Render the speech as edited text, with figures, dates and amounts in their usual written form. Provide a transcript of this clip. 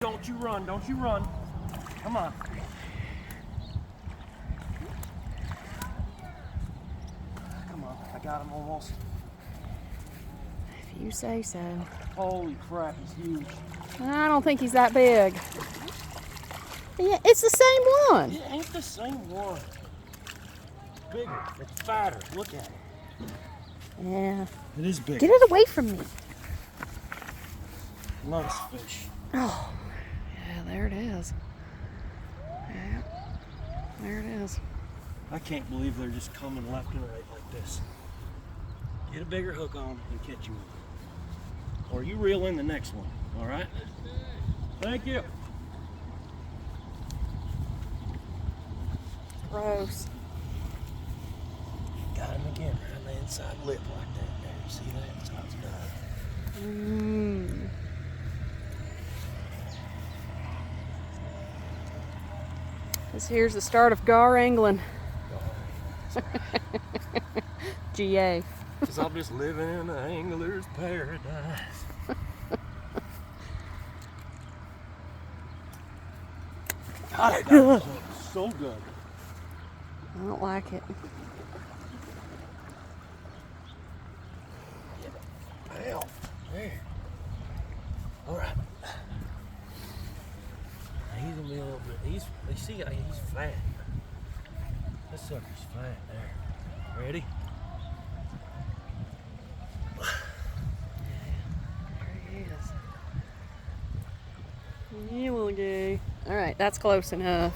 Don't you run, don't you run. Come on. Come on, I got him almost. If you say so. Holy crap, he's huge. I don't think he's that big. Yeah, it's the same one. It ain't the same one. It's bigger, it's fatter, look at it. Yeah. It is big. Get it away from me. Nice fish. Oh, yeah, there it is. Yeah, there it is. I can't believe they're just coming left and right like this. Get a bigger hook on and catch you one. Or you reel in the next one, all right? Thank you. Gross. Got him again, right on the inside lip like that. There, you see that? That's how it's done. Mmm. This here's the start of gar angling. GA. Because I'm just living in an angler's paradise. God, that was so good. I don't like it. Hell, there. All right. He's gonna be a little bit. He's fat. This sucker's fat there. Ready? There he is. Yeah, we'll go. All right, that's close enough.